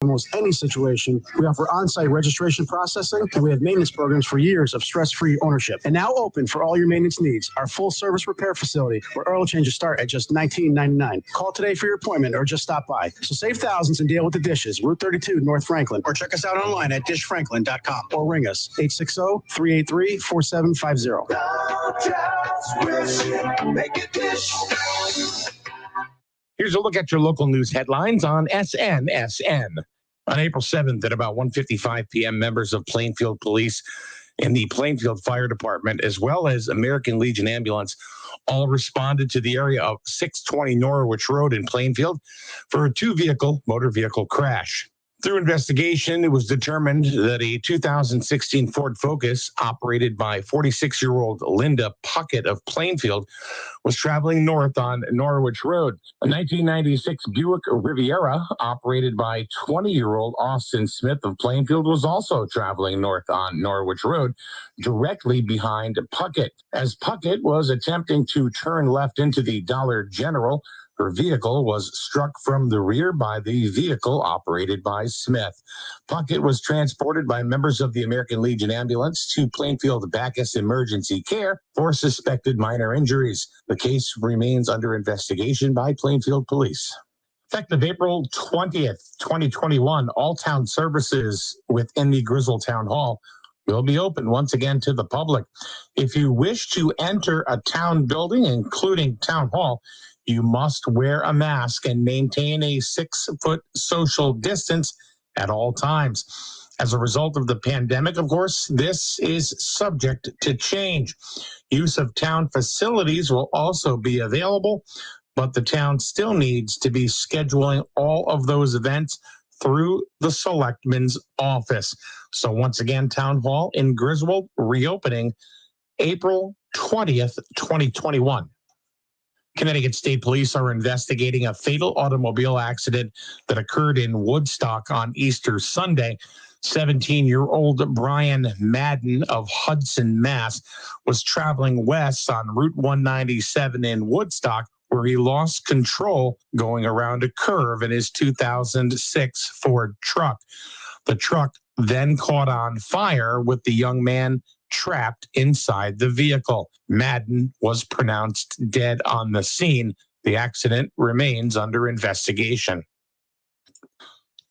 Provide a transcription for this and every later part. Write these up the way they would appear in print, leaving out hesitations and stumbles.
almost any situation. We offer on-site registration processing, and we have maintenance programs for years of stress-free ownership. And now open for all your maintenance needs. Our full-service repair facility, where oil changes start at just $19.99. Call today for your appointment or just stop by. So save thousands and deal with the dishes. Route 32, North Franklin. Or check us out online at dishfranklin.com. Or ring us, 860-383-4750. Here's a look at your local news headlines on SNSN. On April 7th at about 1:55 p.m., members of Plainfield Police and the Plainfield Fire Department, as well as American Legion Ambulance, all responded to the area of 620 Norwich Road in Plainfield for a two-vehicle motor vehicle crash. Through investigation, it was determined that a 2016 Ford Focus operated by 46-year-old Linda Puckett of Plainfield was traveling north on Norwich Road. A 1996 Buick Riviera operated by 20-year-old Austin Smith of Plainfield was also traveling north on Norwich Road, directly behind Puckett. As Puckett was attempting to turn left into the Dollar General, her vehicle was struck from the rear by the vehicle operated by Smith. Puckett was transported by members of the American Legion Ambulance to Plainfield Bacchus Emergency Care for suspected minor injuries. The case remains under investigation by Plainfield Police. Effective April 20th, 2021, all town services within the Griswold Town Hall will be open once again to the public. If you wish to enter a town building, including Town Hall, you must wear a mask and maintain a 6-foot social distance at all times. As a result of the pandemic, of course, this is subject to change. Use of town facilities will also be available, but the town still needs to be scheduling all of those events through the Selectman's office. So once again, Town Hall in Griswold reopening April 20th, 2021. Connecticut State Police are investigating a fatal automobile accident that occurred in Woodstock on Easter Sunday. 17-year-old Brian Madden of Hudson, Mass. was traveling west on Route 197 in Woodstock, where he lost control going around a curve in his 2006 Ford truck. The truck then caught on fire with the young man trapped inside the vehicle. Madden was pronounced dead on the scene. The accident remains under investigation.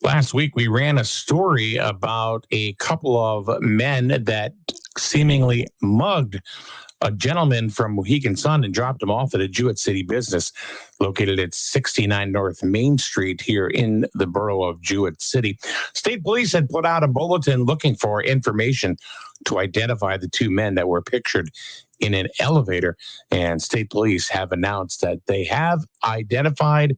Last week, we ran a story about a couple of men that seemingly mugged a gentleman from Mohegan Sun and dropped him off at a Jewett City business located at 69 North Main Street here in the borough of Jewett City. State police had put out a bulletin looking for information to identify the two men that were pictured in an elevator, and state police have announced that they have identified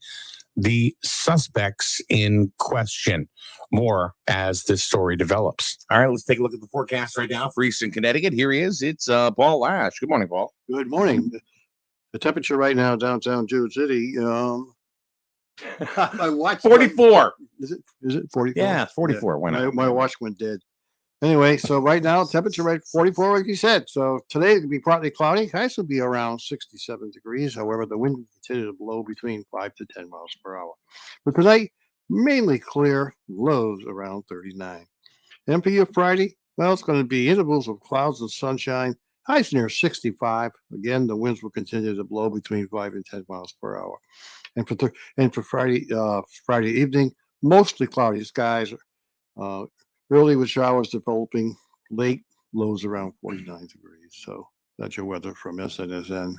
the suspects in question. More as this story develops. All right, let's take a look at the forecast right now for Eastern Connecticut. Here he is. It's Paul Lash. Good morning, Paul. Good morning. The temperature right now downtown Jewett City, my watch 44. Is it 44? Yeah, 44. Yeah. Why not? My watch went dead. Anyway, so right now temperature right 44, like you said. So today it could be partly cloudy. Highs will be around 67 degrees. However, the wind will continue to blow between 5 to 10 miles per hour. But tonight, mainly clear, lows around 39. And for your Friday, well, it's going to be intervals of clouds and sunshine. Highs near 65. Again, the winds will continue to blow between 5 and 10 miles per hour. And for Friday evening, mostly cloudy skies. Early with showers developing, late lows around 49 degrees. So that's your weather from SNSN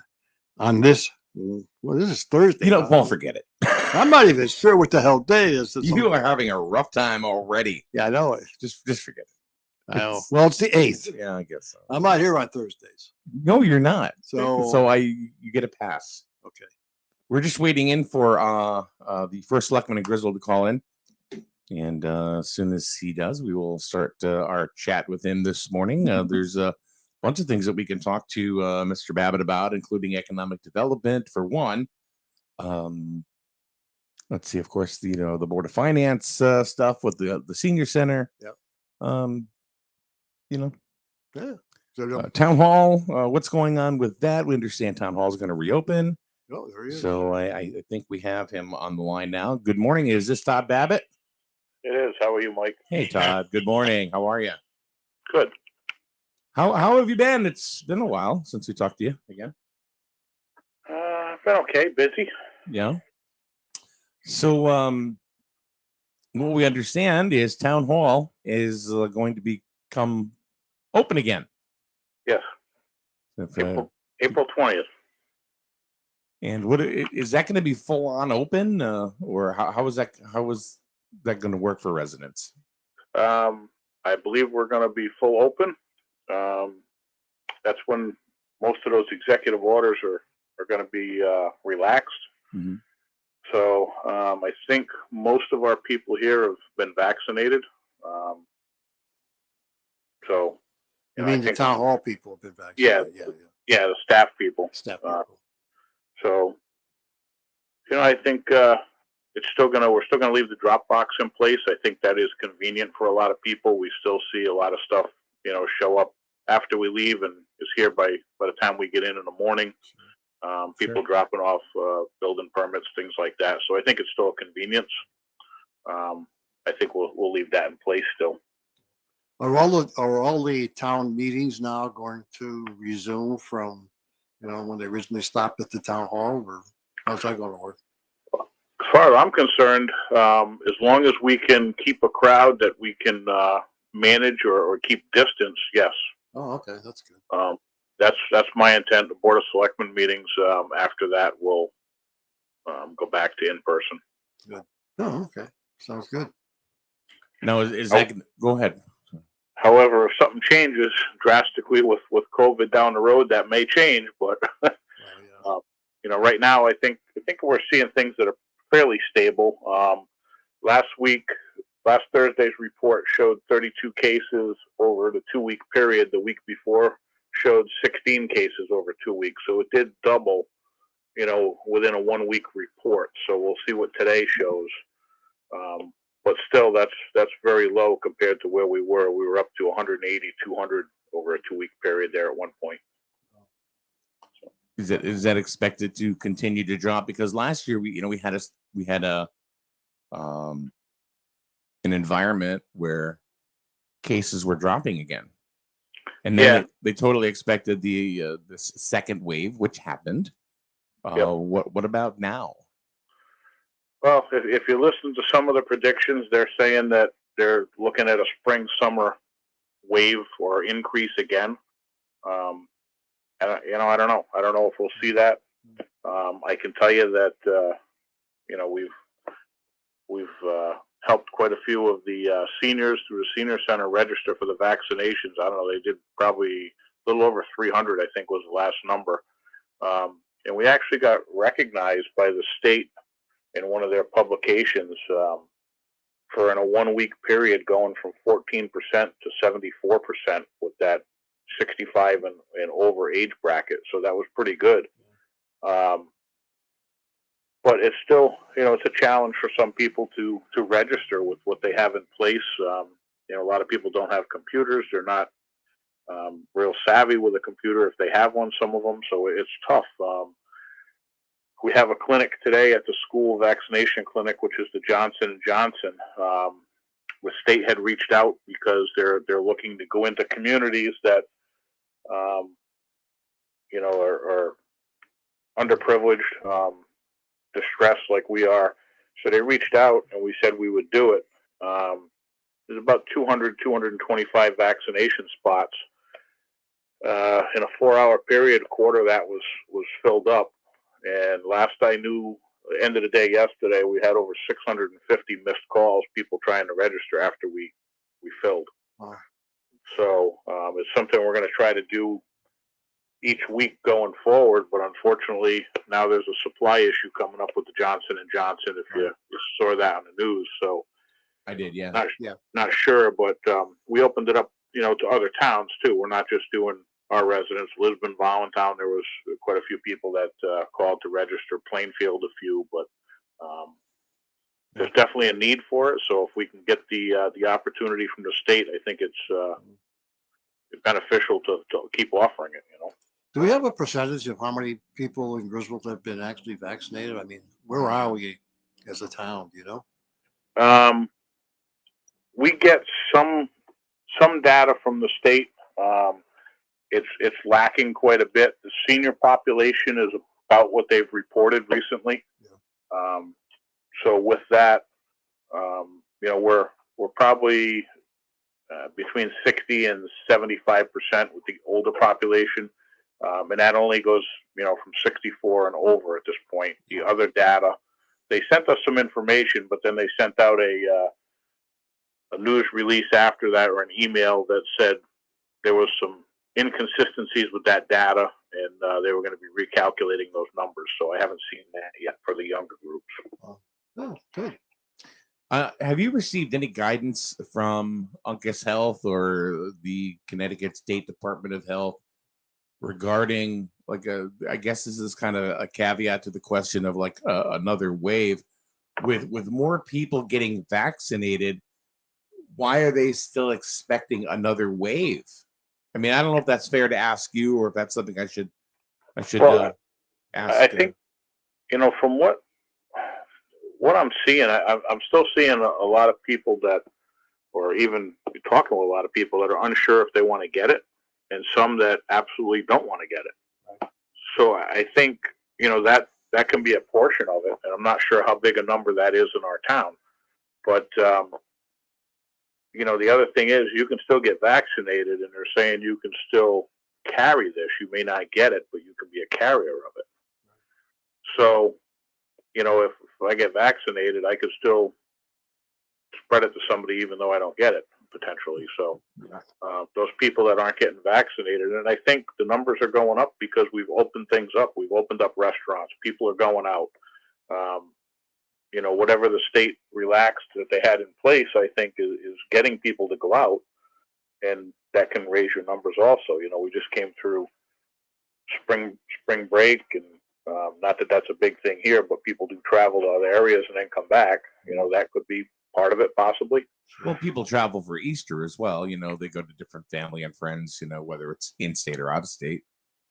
on this. Well, this is Thursday. Paul, forget it. I'm not even sure what the hell day is. You are having a rough time already. Yeah, I know it. Just forget it. I know. Well, it's the 8th. Yeah, I guess so. I'm not here on Thursdays. No, you're not. So you get a pass. Okay. We're just waiting in for the First Selectman in Griswold to call in. And as soon as he does, we will start our chat with him this morning. There's a bunch of things that we can talk to Mr. Babbitt about, including economic development, for one. Let's see, of course, the Board of Finance stuff with the senior center. Yep. Yeah. So, Town Hall, what's going on with that? We understand Town Hall is going to reopen. Oh, there he is. So I think we have him on the line now. Good morning. Is this Todd Babbitt? It is. How are you, Mike? Hey, Todd. Good morning. How are you? Good. How have you been? It's been a while since we talked to you again. Been okay. Busy. Yeah. So, what we understand is town hall is going to become open again. Yes. If, April 20th. and what is that going to be full on open, or how is that going to work for residents? I believe we're going to be full open. That's when most of those executive orders are going to be relaxed. Mm-hmm. So I think most of our people here have been vaccinated. So You mean the town hall people have been vaccinated? Yeah, the staff people. So I think we're still gonna leave the drop box in place. I think that is convenient for a lot of people. We still see a lot of stuff, show up after we leave and is here by the time we get in the morning. People dropping off building permits, things like that. So I think it's still a convenience. I think we'll leave that in place still. Are all the town meetings now going to resume from, when they originally stopped at the town hall, or how's that going to work? As far as I'm concerned, as long as we can keep a crowd that we can manage or keep distance, yes. Oh, okay, that's good. That's my intent. The Board of Selectmen meetings after that will go back to in person. Good. Oh, okay, sounds good. No, is that go ahead? However, if something changes drastically with COVID down the road, that may change. But right now, I think we're seeing things that are fairly stable. Last Thursday's report showed 32 cases over the 2-week period. The week before showed 16 cases over 2 weeks. So it did double, within a 1-week report. So we'll see what today shows. But still, that's very low compared to where we were. We were up to 180, 200 over a 2-week period there at one point. So. Is that expected to continue to drop? Because last year we had an environment where cases were dropping again, and then they totally expected this second wave, which happened. What about now? Well, if you listen to some of the predictions, they're saying that they're looking at a spring-summer wave or increase again. I don't know. I don't know if we'll see that. I can tell you that we've helped quite a few of the seniors through the senior center register for the vaccinations. I don't know. They did probably a little over 300, I think was the last number. And we actually got recognized by the state in one of their publications for in a 1-week period going from 14% to 74% with that 65 and over age bracket. So that was pretty good. But it's still, it's a challenge for some people to register with what they have in place. A lot of people don't have computers. They're not real savvy with a computer if they have one, some of them. So it's tough. We have a clinic today at the school vaccination clinic, which is the Johnson & Johnson. The state had reached out because they're looking to go into communities that, are underprivileged, distressed like we are. So they reached out and we said we would do it. There's about 225 vaccination spots. In a 4-hour period, a quarter of that was filled up. And last I knew, end of the day yesterday, we had over 650 missed calls, people trying to register after we filled. Wow. So it's something we're going to try to do each week going forward. But unfortunately, now there's a supply issue coming up with the Johnson & Johnson, if you saw that on the news. So I did, yeah. Not sure, but we opened it up, to other towns too. We're not just doing our residents. Lisbon, Voluntown, there was quite a few people that called to register. Plainfield, a few, but there's definitely a need for it. So if we can get the opportunity from the state, I think it's beneficial to keep offering it. Do we have a percentage of how many people in Griswold have been actually vaccinated? I mean, where are we as a town? Do you know? we get some data from the state. It's lacking quite a bit. The senior population is about what they've reported recently. Yeah. So with that, we're probably between 60 and 75% with the older population, and that only goes from 64 and over at this point. The other data, they sent us some information, but then they sent out a news release after that, or an email that said there was some inconsistencies with that data, and they were going to be recalculating those numbers. So I haven't seen that yet for the younger groups. Oh, good. Have you received any guidance from Uncas Health or the Connecticut State Department of Health regarding, I guess this is kind of a caveat to the question of another wave with more people getting vaccinated? Why are they still expecting another wave? I mean, I don't know if that's fair to ask you, or if that's something I should ask. I think, from what I'm seeing, I'm still seeing a lot of people that, or even talking with a lot of people that are unsure if they want to get it, and some that absolutely don't want to get it. So I think, that can be a portion of it, and I'm not sure how big a number that is in our town. But, the other thing is you can still get vaccinated, and they're saying you can still carry this. You may not get it, but you can be a carrier of it. So, if I get vaccinated, I could still spread it to somebody even though I don't get it, potentially. So those people that aren't getting vaccinated, and I think the numbers are going up because we've opened things up. We've opened up restaurants. People are going out. Whatever the state relaxed that they had in place, I think is getting people to go out, and that can raise your numbers also. We just came through spring break, and not that that's a big thing here, but people do travel to other areas and then come back. That could be part of it, possibly. Well, people travel for Easter as well. They go to different family and friends, whether it's in state or out of state.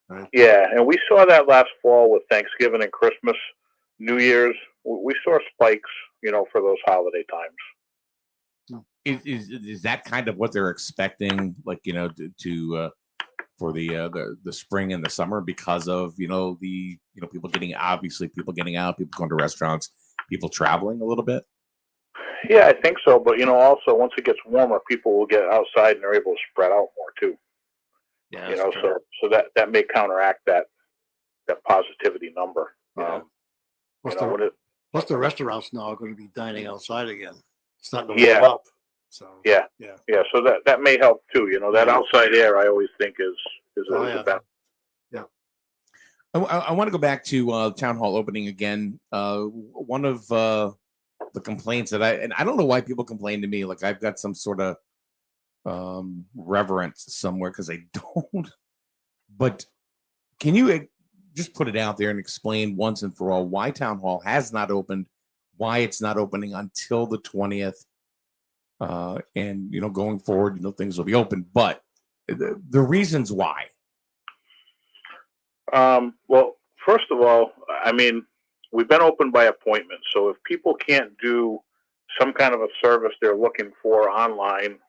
Right. Yeah, and we saw that last fall with Thanksgiving and Christmas, New Year's. We saw spikes, for those holiday times. Is that kind of what they're expecting, to for the spring and the summer, because of people getting out, people going to restaurants, people traveling a little bit? Yeah, I think so. But also once it gets warmer, people will get outside and they're able to spread out more too. Yeah. So that may counteract that positivity number. Yeah. Plus the restaurants now are going to be dining outside again. It's not going to warm up. So yeah. So that may help too. That outside air, I always think is a benefit. Yeah. I want to go back to town hall opening again. One of the complaints that I don't know why people complain to me, like I've got some sort of reverence somewhere, because I don't. But can you just put it out there and explain once and for all why town hall has not opened, why it's not opening until the 20th, and going forward, things will be open, but the reasons why? Well, first of all, I mean, we've been open by appointment. So if people can't do some kind of a service they're looking for online,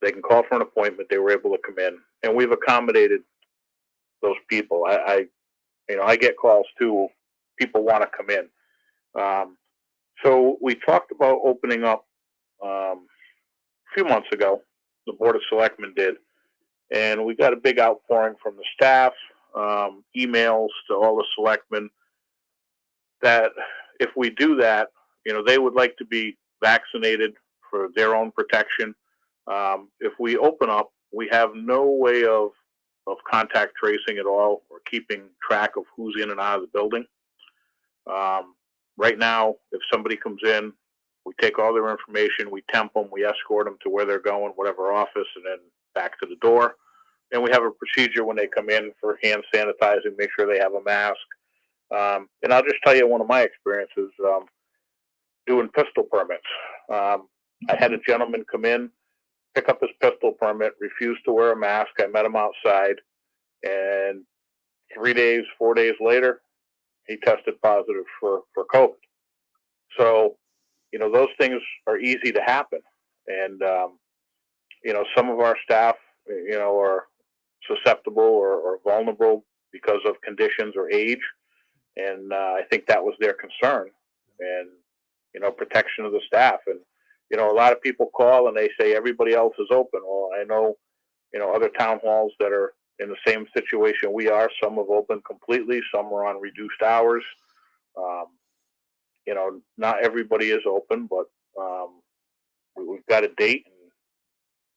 they can call for an appointment. They were able to come in, and we've accommodated those people. I get calls too. People want to come in. So we talked about opening up a few months ago. The Board of Selectmen did, and we got a big outpouring from the staff, emails to all the selectmen, that if we do that, they would like to be vaccinated for their own protection. If we open up, we have no way of contact tracing at all, or keeping track of who's in and out of the building. Right now, if somebody comes in, we take all their information, we temp them, we escort them to where they're going, whatever office, and then back to the door. And we have a procedure when they come in for hand sanitizing, make sure they have a mask. And I'll just tell you one of my experiences doing pistol permits. I had a gentleman come in, pick up his pistol permit, refuse to wear a mask. I met him outside, and 4 days later, he tested positive for COVID. So, those things are easy to happen. And, some of our staff, are susceptible or vulnerable because of conditions or age. And I think that was their concern, and, protection of the staff. And, a lot of people call and they say everybody else is open. Well, I know, other town halls that are in the same situation we are. Some have opened completely, some are on reduced hours. Not everybody is open, but we've got a date, and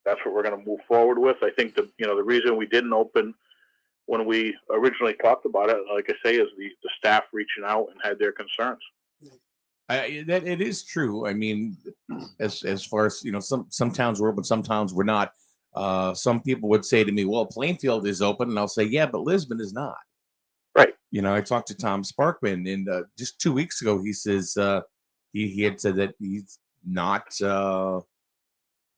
that's what we're going to move forward with. I think the reason we didn't open when we originally talked about it, like I say, is the staff reaching out and had their concerns. That it is true. I mean, as far as some towns were open, some towns were not. Some people would say to me, "Well, Plainfield is open," and I'll say, "Yeah, but Lisbon is not." Right. I talked to Tom Sparkman, and just 2 weeks ago, he says he had said that he's not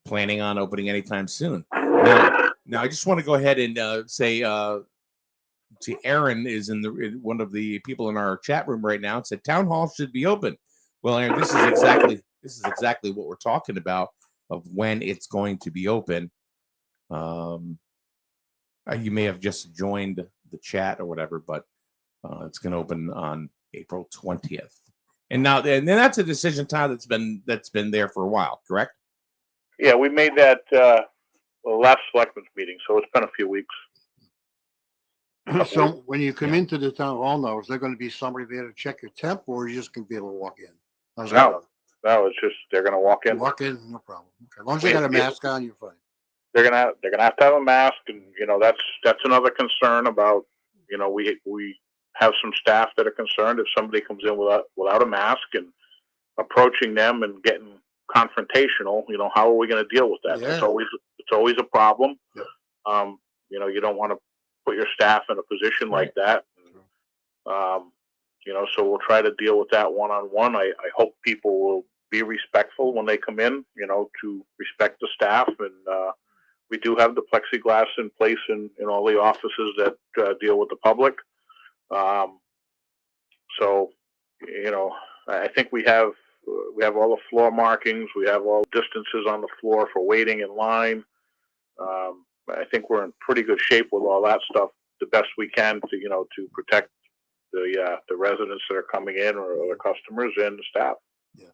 planning on opening anytime soon. Now I just want to go ahead and say to Aaron is one of the people in our chat room right now. It said town hall should be open. Well, Aaron, this is exactly what we're talking about, of when it's going to be open. You may have just joined the chat or whatever, but it's going to open on April 20th. And then that's a decision, Todd, that's been there for a while, correct? Yeah, we made that last selectmen's meeting, so it's been a few weeks. So when you come into the town hall now, is there going to be somebody there to check your temp, or are you just going to be able to walk in? No, it's just they're going to walk in. Walk in, no problem. Okay. As long as you got a mask on, you're fine. They're gonna have to have a mask, and that's another concern about. We have some staff that are concerned if somebody comes in without a mask and approaching them and getting confrontational. How are we going to deal with that? Yeah. It's always a problem. Yeah. You don't want to put your staff in a position like that. So we'll try to deal with that one-on-one. I hope people will be respectful when they come in, to respect the staff. And we do have the plexiglass in place in all the offices that deal with the public. So, I think we have all the floor markings. We have all distances on the floor for waiting in line. I think we're in pretty good shape with all that stuff, the best we can to protect the residents that are coming in, or the customers and the staff. Yeah.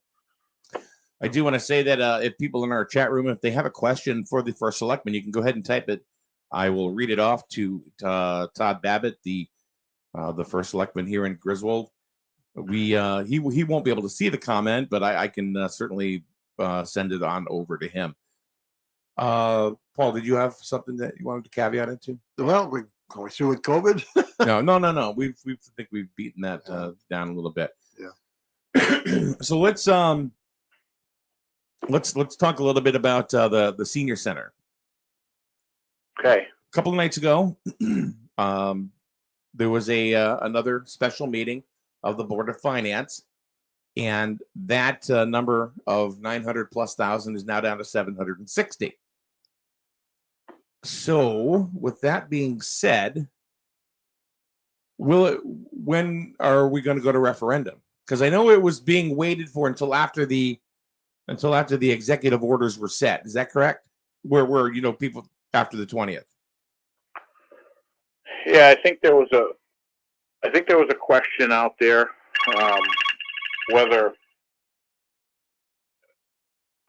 I do want to say that if people in our chat room, if they have a question for the First Selectman, you can go ahead and type it. I will read it off to Todd Babbitt, the First Selectman here in Griswold. He won't be able to see the comment, but I can certainly send it on over to him. Paul, did you have something that you wanted to caveat into? Well, we're going through with COVID. No. We think we've beaten that down a little bit. Yeah. So let's talk a little bit about the senior center. Okay. A couple of nights ago, there was another special meeting of the Board of Finance, and that number of 900,000+ is now down to 760. So, with that being said, when are we going to go to referendum? Because I know it was being waited for until after the executive orders were set. Is that correct? Where people after the 20th? Yeah, I think there was a question out there whether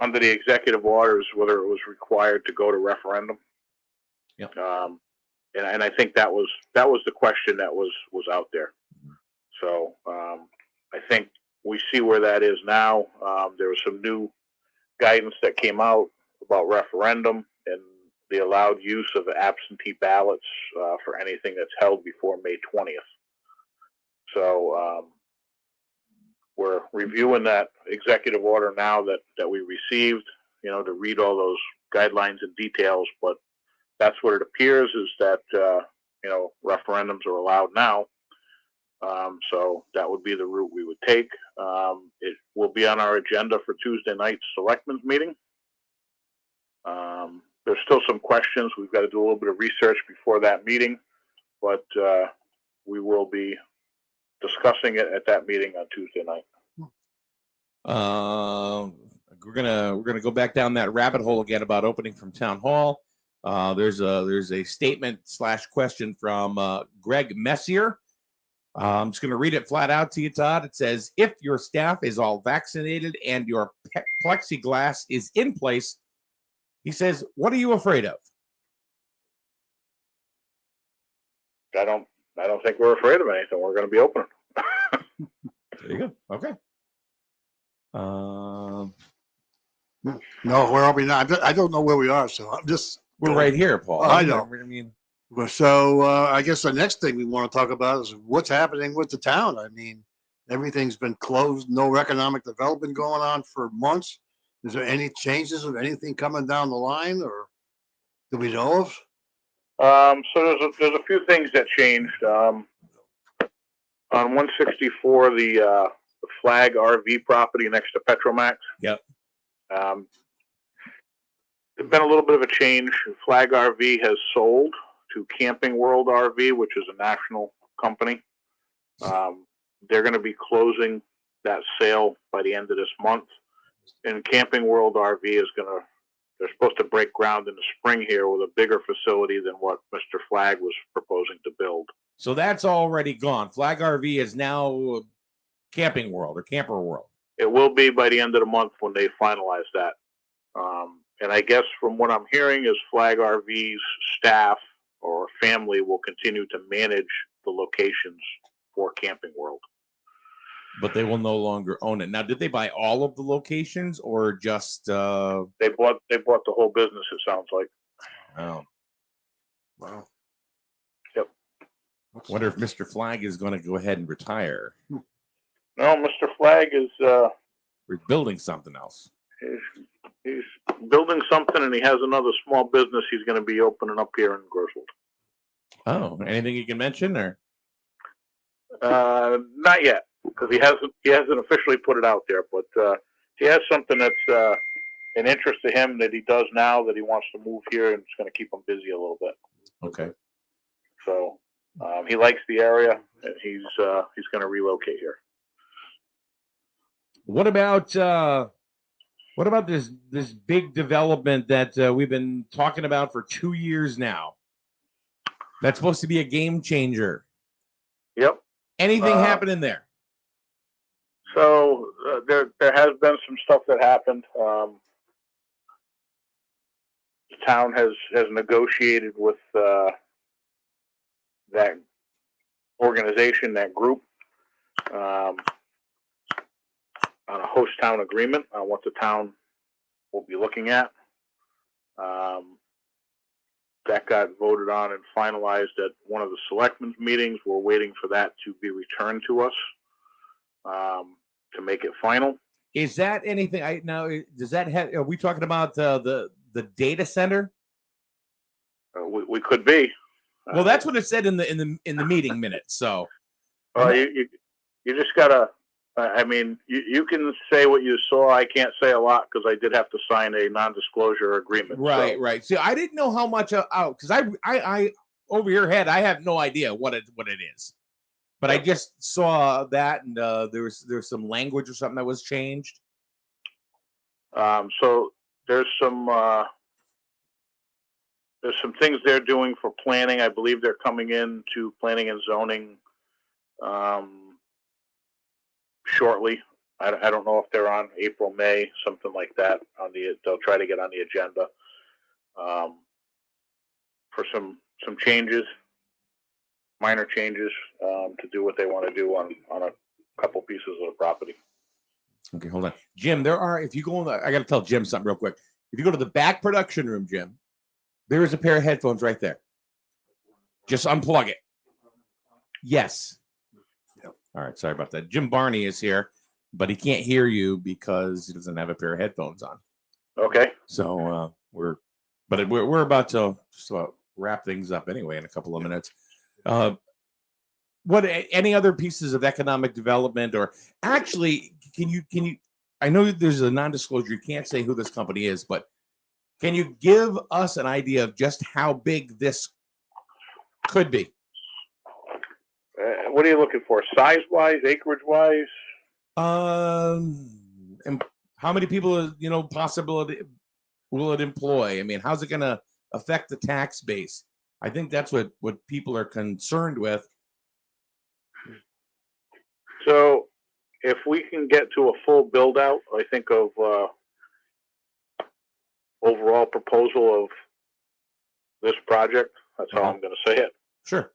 under the executive orders whether it was required to go to referendum. Yep. And I think that was the question that was out there. So I think we see where that is now. There was some new guidance that came out about referendum and the allowed use of absentee ballots for anything that's held before May 20th. So we're reviewing that executive order now that we received, to read all those guidelines and details. But that's what it appears, is that, referendums are allowed now. So that would be the route we would take. It will be on our agenda for Tuesday night's selectmen's meeting. There's still some questions. We've got to do a little bit of research before that meeting, but we will be discussing it at that meeting on Tuesday night. gonna go back down that rabbit hole again about opening from town hall. There's a statement / question from Greg Messier. I'm just gonna read it flat out to you, Todd. It says, if your staff is all vaccinated and your plexiglass is in place, he says, what are you afraid of? I don't think we're afraid of anything. We're going to be open. There you go. Okay. No, where are we now? I don't know where we are, so I'm just. We're right here, Paul. I know. I mean, So I guess the next thing we want to talk about is what's happening with the town. I mean, everything's been closed, no economic development going on for months. Is there any changes of anything coming down the line, or do we know of? So there's a few things that changed. On 164, the Flag RV property next to Petromax. Yep. There's been a little bit of a change. Flag RV has sold to Camping World RV, which is a national company. They're going to be closing that sale by the end of this month. And Camping World RV is they're supposed to break ground in the spring here with a bigger facility than what Mr. Flag was proposing to build. So that's already gone. Flag RV is now Camping World or Camper World. It will be by the end of the month when they finalize that. And I guess from what I'm hearing is Flag RV's staff or family will continue to manage the locations for Camping World. But they will no longer own it. Now, did they buy all of the locations or just They bought the whole business, it sounds like. Oh. Wow. Yep. I wonder if Mr. Flag is going to go ahead and retire. No, Mr. Flag is We're building something else. he's building something, and he has another small business he's going to be opening up here in Griswold. Oh, anything you can mention or? Not yet, because he hasn't officially put it out there, but he has something that's an interest to him that he does now that he wants to move here, and it's going to keep him busy a little bit. Okay. So he likes the area, and he's going to relocate here. What about this big development that we've been talking about for 2 years now? That's supposed to be a game changer. Yep. Anything happening there? So there has been some stuff that happened. The town has negotiated with that organization, that group, on a host town agreement on what the town will be looking at. That got voted on and finalized at one of the selectmen's meetings. We're waiting for that to be returned to us to make it final. Is that anything? Does that have? Are we talking about the data center? We could be. Well, that's what it said in the meeting minutes. So, you just gotta. I mean, you can say what you saw. I can't say a lot because I did have to sign a non-disclosure agreement. Right, right. See, I didn't know how much out because I over your head, I have no idea what it is. But I just saw that, and there's some language or something that was changed. So there's some things they're doing for planning. I believe they're coming in to planning and zoning shortly. I don't know if they're on April, May, something like that. They'll try to get on the agenda for some changes, minor changes to do what they want to do on a couple pieces of the property. Okay, hold on, Jim. If you go, I got to tell Jim something real quick. If you go to the back production room, Jim, there is a pair of headphones right there. Just unplug it. Yes. All right, sorry about that. Jim Barney is here, but he can't hear you because he doesn't have a pair of headphones on. Okay. So we're about to just about wrap things up anyway in a couple of minutes. What any other pieces of economic development, or actually, can you? I know there's a non-disclosure. You can't say who this company is, but can you give us an idea of just how big this could be? What are you looking for? Size-wise, acreage-wise? How How many people, possibility will it employ? I mean, how's it going to affect the tax base? I think that's what people are concerned with. So if we can get to a full build out, I think of overall proposal of this project, that's how I'm going to say it. Sure.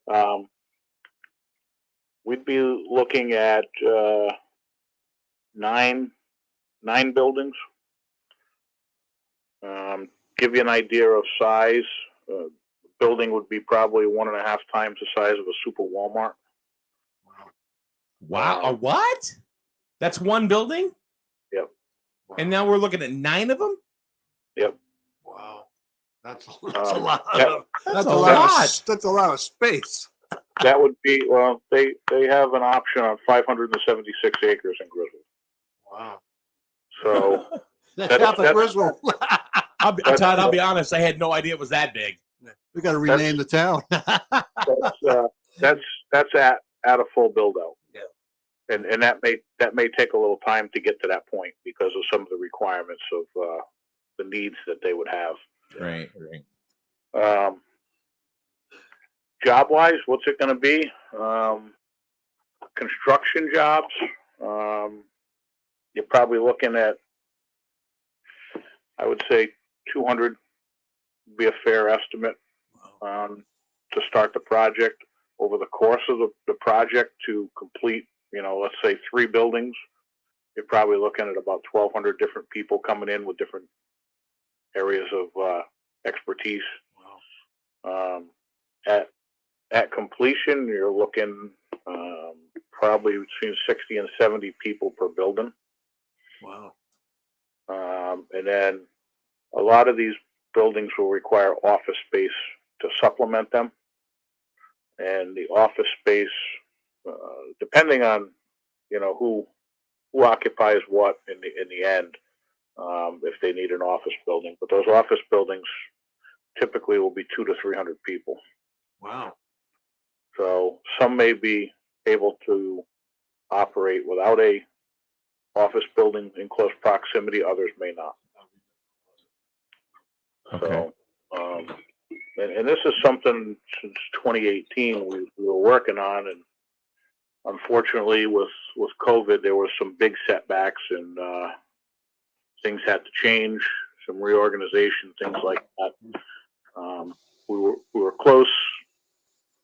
We'd be looking at 9 buildings. Give you an idea of size. Building would be probably 1.5 times the size of a super Walmart. Wow. A what? That's one building? Yep. Wow. And now we're looking at 9 of them? Yep. Wow. That's a lot. That's a lot. That's a lot of space. That would be, well, they have an option on 576 acres in Griswold. Wow. So That's half of Griswold. Todd, I'll be honest, I had no idea it was that big. We got to rename the town. that's at a full build out. Yeah. And that may take a little time to get to that point because of some of the requirements of the needs that they would have. Right. Job wise, what's it going to be? Construction jobs. You're probably looking at, I would say 200 would be a fair estimate to start the project. Over the course of the project to complete, let's say 3 buildings, you're probably looking at about 1,200 different people coming in with different areas of expertise. Wow. At completion, you're looking probably between 60 and 70 people per building. Wow. And then a lot of these buildings will require office space to supplement them. And the office space, depending on, who occupies what in the end, if they need an office building. But those office buildings typically will be 200 to 300 people. Wow. So some may be able to operate without a office building in close proximity. Others may not. Okay. So, and this is something since 2018 we were working on, and unfortunately with COVID there were some big setbacks and things had to change, some reorganization, things like that. We were close,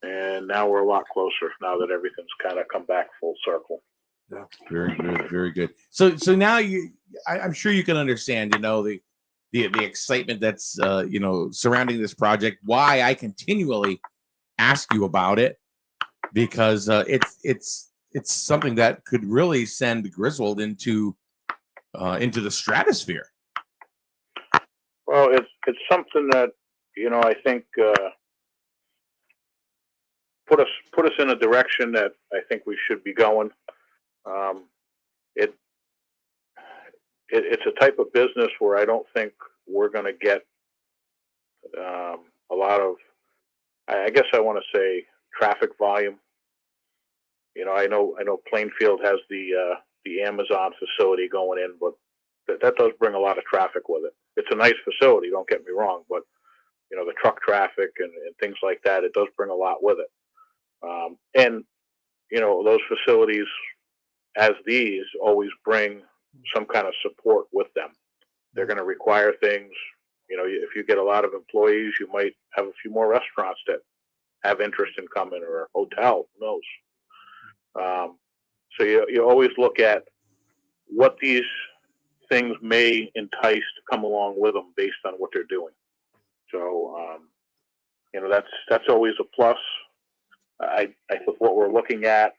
and now we're a lot closer now that everything's kind of come back full circle. Yeah. Very good. So now I'm sure you can understand, the excitement that's surrounding this project. Why I continually ask you about it, because it's something that could really send Griswold into the stratosphere. Well, it's something that I think put us in a direction that I think we should be going. It's a type of business where I don't think we're going to get a lot of, I guess I want to say, traffic volume. I know Plainfield has the Amazon facility going in, but that does bring a lot of traffic with it. It's a nice facility, don't get me wrong, but the truck traffic and things like that, it does bring a lot with it. And those facilities, as these, always bring some kind of support with them. They're going to require things. If you get a lot of employees, you might have a few more restaurants that have interest in coming, or a hotel, who knows. So you always look at what these things may entice to come along with them based on what they're doing. So, that's always a plus. I with what we're looking at,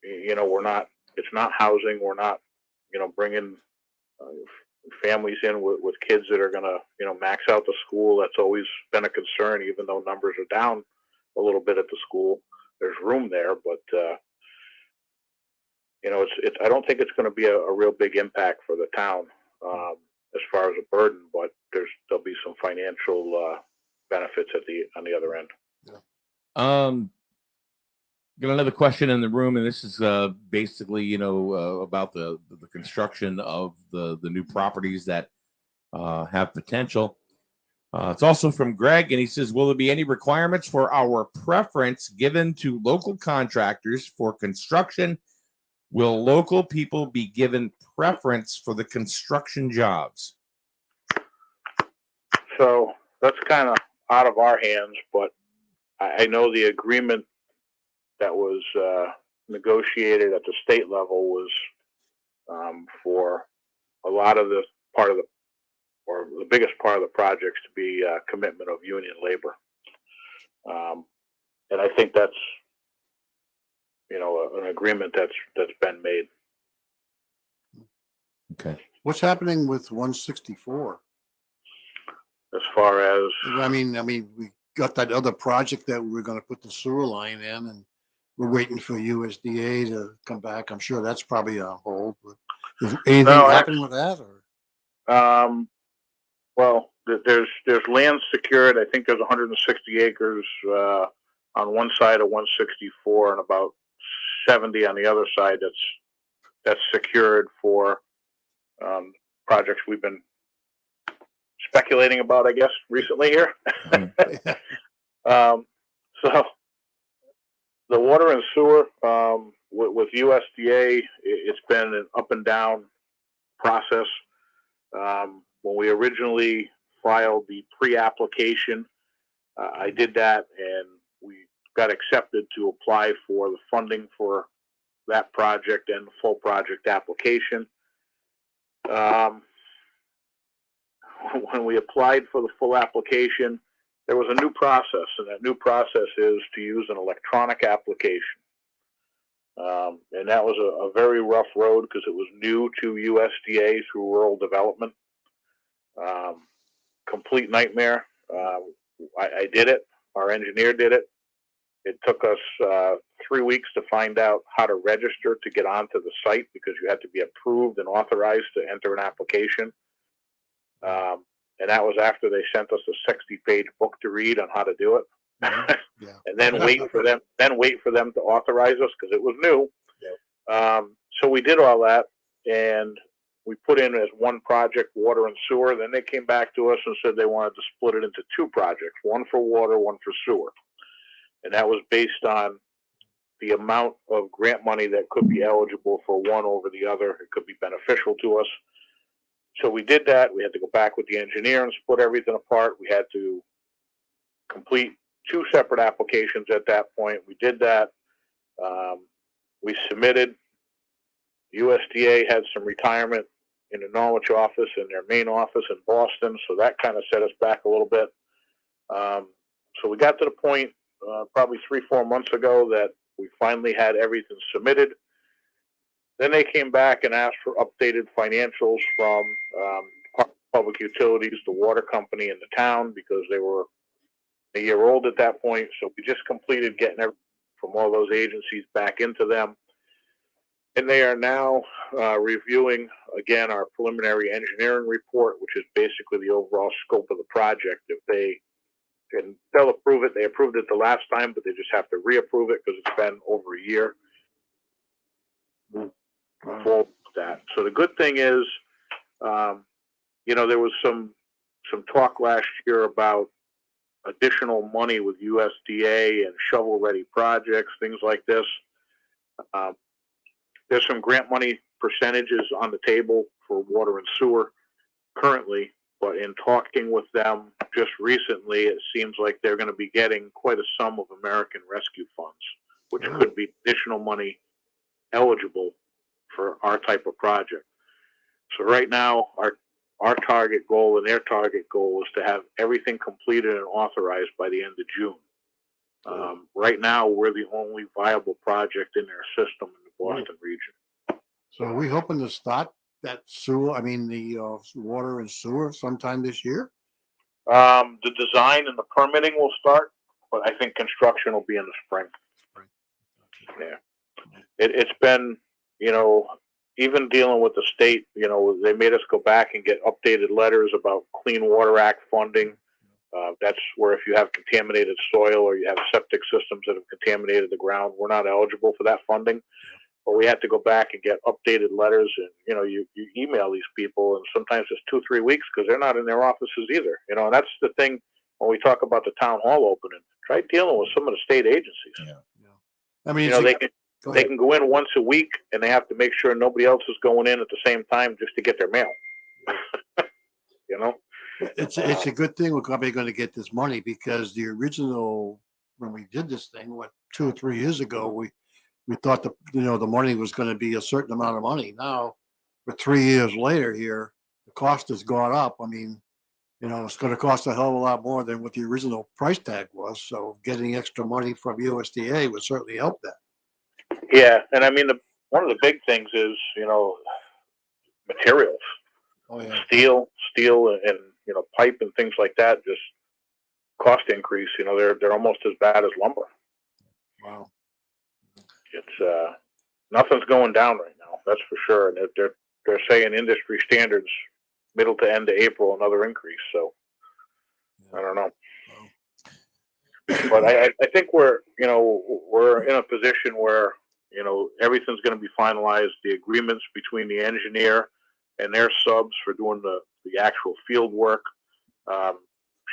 it's not housing. We're not, bringing families in with kids that are going to, max out the school. That's always been a concern, even though numbers are down a little bit at the school. There's room there, but, I don't think it's going to be a real big impact for the town as far as a burden, but there'll be some financial benefits on the other end. Yeah. Got another question in the room, and this is basically, about the construction of the new properties that have potential. It's also from Greg, and he says, will there be any requirements for our preference given to local contractors for construction? Will local people be given preference for the construction jobs? So that's kind of out of our hands, but I know the agreement that was negotiated at the state level was for a lot of the biggest part of the projects to be commitment of union labor. And I think that's, an agreement that's been made. Okay. What's happening with 164? As far as, I mean, we got that other project that we were going to put the sewer line in, and we're waiting for USDA to come back. I'm sure that's probably on hold. But is anything happening with that? Or? Well, there's land secured. I think there's 160 acres on one side of 164, and about 70 on the other side that's secured for projects we've been speculating about, I guess, recently here. So the water and sewer with USDA, it's been an up and down process. When we originally filed the pre-application, I did that, and we got accepted to apply for the funding for that project and the full project application. When we applied for the full application, there was a new process, and that new process is to use an electronic application. And that was a very rough road because it was new to USDA through rural development. Complete nightmare. I did it. Our engineer did it. It took us 3 weeks to find out how to register to get onto the site because you had to be approved and authorized to enter an application. And that was after they sent us a 60-page book to read on how to do it. Yeah. And then wait for them to authorize us because it was new. Yeah. So we did all that, and we put in as one project, water and sewer. Then they came back to us and said they wanted to split it into two projects, one for water, one for sewer. And that was based on the amount of grant money that could be eligible for one over the other. It could be beneficial to us. So we did that. We had to go back with the engineer and split everything apart. We had to complete two separate applications at that point. We did that. We submitted. USDA had some retirement in the Norwich office and their main office in Boston, so that kind of set us back a little bit. So we got to the point probably 3-4 months ago that we finally had everything submitted. Then they came back and asked for updated financials from Public Utilities, the water company, and the town because they were a year old at that point. So we just completed getting everything from all those agencies back into them. And they are now reviewing, again, our preliminary engineering report, which is basically the overall scope of the project. They'll approve it. They approved it the last time, but they just have to reapprove it because it's been over a year. For that. So the good thing is, there was some talk last year about additional money with USDA and shovel-ready projects, things like this. There's some grant money percentages on the table for water and sewer currently, but in talking with them just recently, it seems like they're going to be getting quite a sum of American Rescue Funds, which could be additional money eligible for our type of project. So right now, our target goal and their target goal is to have everything completed and authorized by the end of June. Right now, we're the only viable project in their system in the Boston region. So are we hoping to start that sewer, the water and sewer sometime this year? The design and the permitting will start, but I think construction will be in the spring. Yeah. It's been, even dealing with the state, they made us go back and get updated letters about Clean Water Act funding. That's where if you have contaminated soil or you have septic systems that have contaminated the ground, we're not eligible for that funding. But we have to go back and get updated letters, and you email these people, and sometimes it's 2-3 weeks because they're not in their offices either. And that's the thing when we talk about the town hall opening. Try dealing with some of the state agencies. Yeah. I mean, they can go in once a week, and they have to make sure nobody else is going in at the same time just to get their mail. It's a good thing we're probably going to get this money, because the original, when we did this thing, 2 or 3 years ago, we thought the money was going to be a certain amount of money. Now, but 3 years later here, the cost has gone up. I mean, it's going to cost a hell of a lot more than what the original price tag was. So getting extra money from USDA would certainly help that. Yeah, and I mean, one of the big things is materials. Oh yeah. Steel, and pipe and things like that. Just cost increase. They're almost as bad as lumber. Wow. It's nothing's going down right now. That's for sure. And they're saying industry standards, middle to end of April, another increase. So I don't know. Wow. But I think we're in a position where everything's going to be finalized. The agreements between the engineer and their subs for doing the actual field work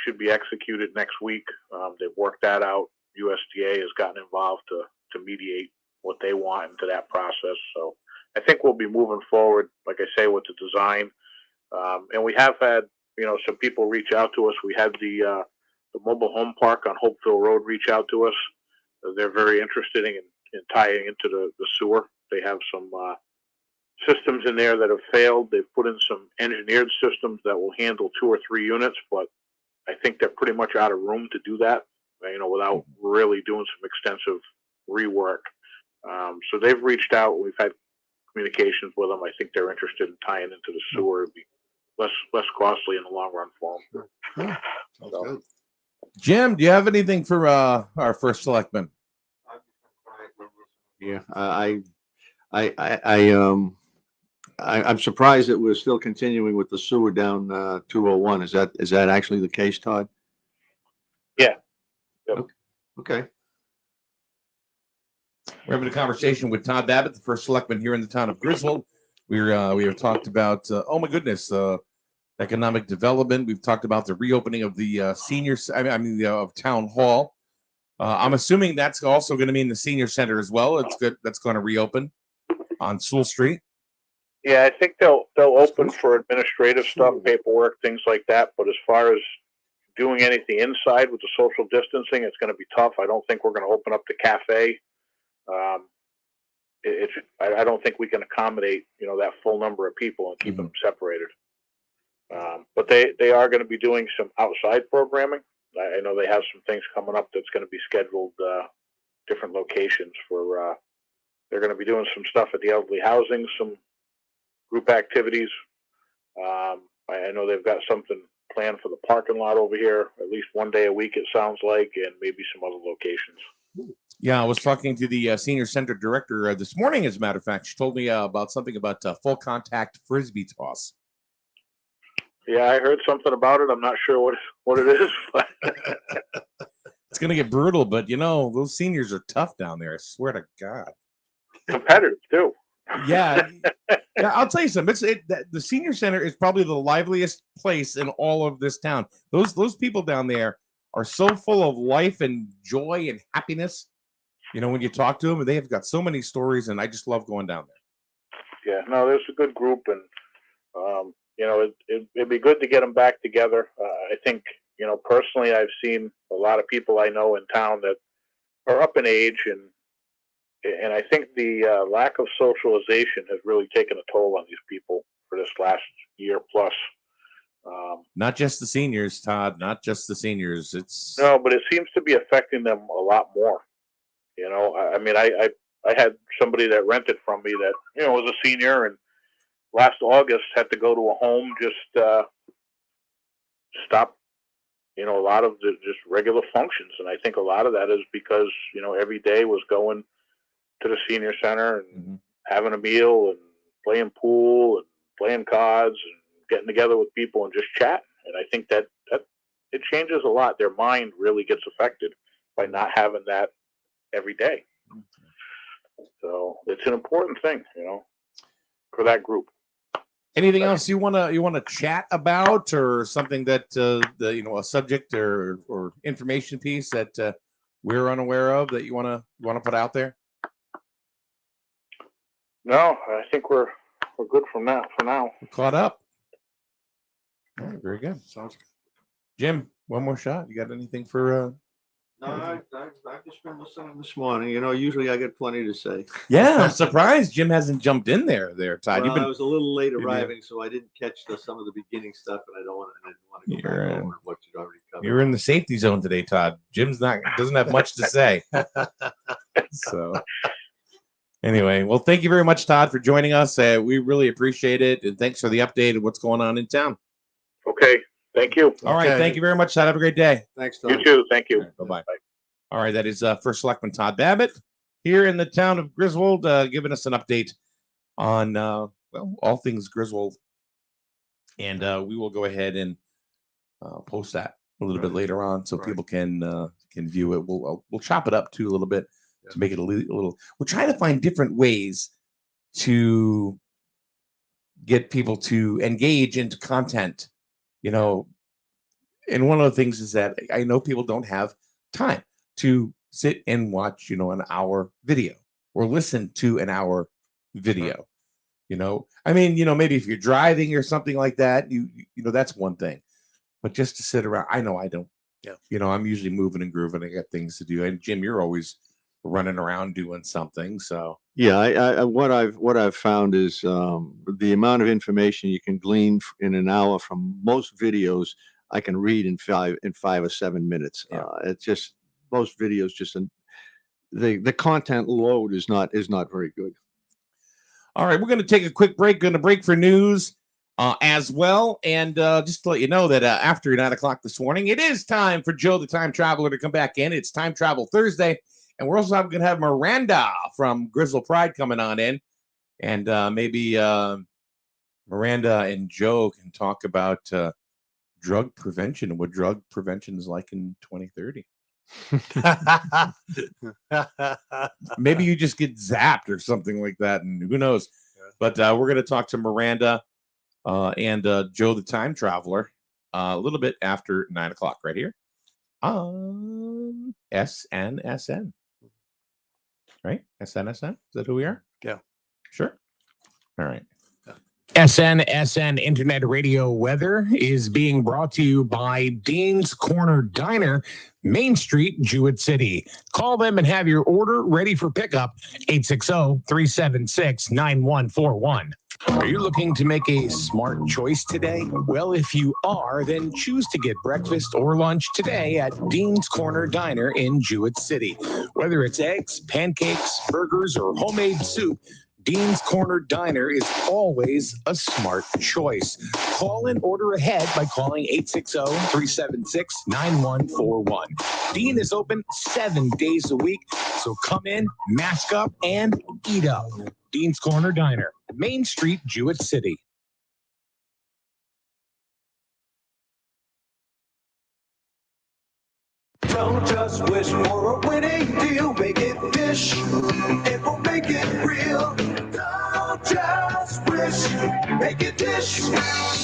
should be executed next week. They've worked that out. USDA has gotten involved to mediate what they want into that process. So I think we'll be moving forward, like I say, with the design. And we have had some people reach out to us. We had the mobile home park on Hopeville Road reach out to us. They're very interested in tying into the sewer. They have some systems in there that have failed. They've put in some engineered systems that will handle 2 or 3 units, but I think they're pretty much out of room to do that, without really doing some extensive rework. So they've reached out. We've had communications with them. I think they're interested in tying into the sewer. It'd be less costly in the long run for them. Yeah. Sounds good. Jim, do you have anything for our first selectman? Yeah, I'm surprised that we're still continuing with the sewer down 201. Is that actually the case, Todd? Yeah. Yep. Okay. We're having a conversation with Todd Babbitt, the first selectman here in the town of Griswold. We have talked about economic development. We've talked about the reopening of the seniors. Of town hall. I'm assuming that's also going to mean the senior center as well. It's good. That's going to reopen on Sewell Street. Yeah, I think they'll open for administrative stuff, paperwork, things like that. But as far as doing anything inside with the social distancing, it's going to be tough. I don't think we're going to open up the cafe. I don't think we can accommodate that full number of people and keep them separated. But they are going to be doing some outside programming. I know they have some things coming up that's going to be scheduled, different locations for. They're going to be doing some stuff at the elderly housing, some group activities. I know they've got something planned for the parking lot over here, at least one day a week, it sounds like, and maybe some other locations. Yeah, I was talking to the senior center director this morning, as a matter of fact. She told me about something about full contact frisbee toss. Yeah, I heard something about it. I'm not sure what it is. But it's going to get brutal, but those seniors are tough down there. I swear to God. Competitive too. Yeah, I'll tell you something. The senior center is probably the liveliest place in all of this town. Those people down there are so full of life and joy and happiness. When you talk to them, they have got so many stories, and I just love going down there. Yeah, no, there's a good group, and it'd be good to get them back together. I think personally, I've seen a lot of people I know in town that are up in age, and I think the lack of socialization has really taken a toll on these people for this last year plus. Not just the seniors, Todd. Not just the seniors. No, but it seems to be affecting them a lot more. I had somebody that rented from me that was a senior, and last August had to go to a home just stop a lot of the just regular functions, and I think a lot of that is because every day was going to the senior center and having a meal and playing pool and playing cards and getting together with people and just chatting. And I think that it changes a lot. Their mind really gets affected by not having that every day. So it's an important thing, for that group. Anything else you wanna chat about, or something that a subject or information piece that we're unaware of that you wanna put out there? No, I think we're good for now. We're caught up. All right, very good. Sounds good. Jim, one more shot. You got anything for? No, I've just been listening this morning. Usually I get plenty to say. Yeah, I'm surprised Jim hasn't jumped in there, Todd. Well, I was a little late arriving, so I didn't catch some of the beginning stuff, and I didn't want to go back over what you'd already covered. You're in the safety zone today, Todd. Jim's doesn't have much to say. So anyway, well, thank you very much, Todd, for joining us. We really appreciate it, and thanks for the update of what's going on in town. Okay. Thank you. All right. Thank you very much, Todd. Have a great day. Thanks, Todd. You too. Thank you. Right, bye-bye. All right. That is First Selectman Todd Babbitt here in the town of Griswold, giving us an update on, all things Griswold. And we will go ahead and post that a little bit later on so people can view it. We'll chop it up too a little bit to make it a little. We're trying to find different ways to get people to engage into content. And one of the things is that I know people don't have time to sit and watch, an hour video or listen to an hour video. Maybe if you're driving or something like that, that's one thing. But just to sit around, I know I don't. Yeah. I'm usually moving and grooving. I got things to do. And Jim, you're always running around doing something. So yeah, what I've found is the amount of information you can glean in an hour from most videos I can read in 5 or 7 minutes. Yeah. It's just most videos the content load is not very good. All right, we're going to take a quick break. Going to break for news as well, and just to let you know that after 9 o'clock this morning, it is time for Joe the Time Traveler to come back in. It's Time Travel Thursday. And we're also going to have Miranda from Griswold Pride coming on in. And maybe Miranda and Joe can talk about drug prevention and what drug prevention is like in 2030. Maybe you just get zapped or something like that. And who knows? Yeah. But we're going to talk to Miranda and Joe the Time Traveler a little bit after 9 o'clock right here on SNSN. Right? SNSN? Is that who we are? Yeah. Sure. All right. SNSN Internet Radio Weather is being brought to you by Dean's Corner Diner, Main Street, Jewett City. Call them and have your order ready for pickup, 860-376-9141. Are you looking to make a smart choice today? Well, if you are, then choose to get breakfast or lunch today at Dean's Corner Diner in Jewett City. Whether it's eggs, pancakes, burgers, or homemade soup, Dean's Corner Diner is always a smart choice. Call and order ahead by calling 860-376-9141. Dean is open 7 days a week, so come in, mask up, and eat up. Dean's Corner Diner, Main Street, Jewett City. Don't just wish for a winning deal. Make it fish. It will make it real. Don't just wish. Make it dish.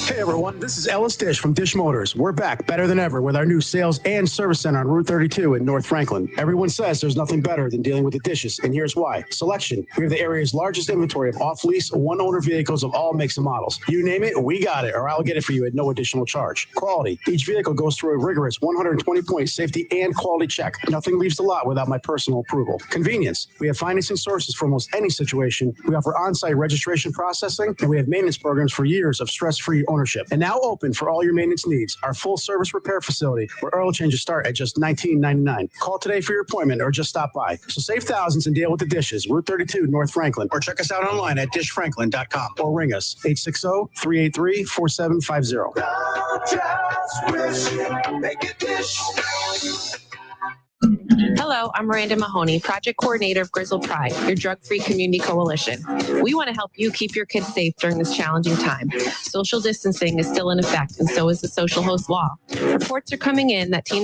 Hey everyone, this is Ellis Dish from Dish Motors. We're back better than ever with our new sales and service center on Route 32 in North Franklin. Everyone says there's nothing better than dealing with the dishes, and here's why. Selection. We have the area's largest inventory of off-lease, one-owner vehicles of all makes and models. You name it, we got it, or I'll get it for you at no additional charge. Quality. Each vehicle goes through a rigorous 120-point safety and quality check. Nothing leaves the lot without my personal approval. Convenience. We have financing sources for almost any situation. We offer on-site registration processing, and we have maintenance programs for years of stress-free ownership. And now open for all your maintenance needs. Our full-service repair facility, where oil changes start at just $19.99. Call today for your appointment or just stop by. So save thousands and deal with the dishes. Route 32, North Franklin. Or check us out online at dishfranklin.com. Or ring us, 860-383-4750. Don't just wish. Make it dish. Hello, I'm Miranda Mahoney, Project Coordinator of Griswold Pride, your drug-free community coalition. We want to help you keep your kids safe during this challenging time. Social distancing is still in effect, and so is the social host law. Reports are coming in that teens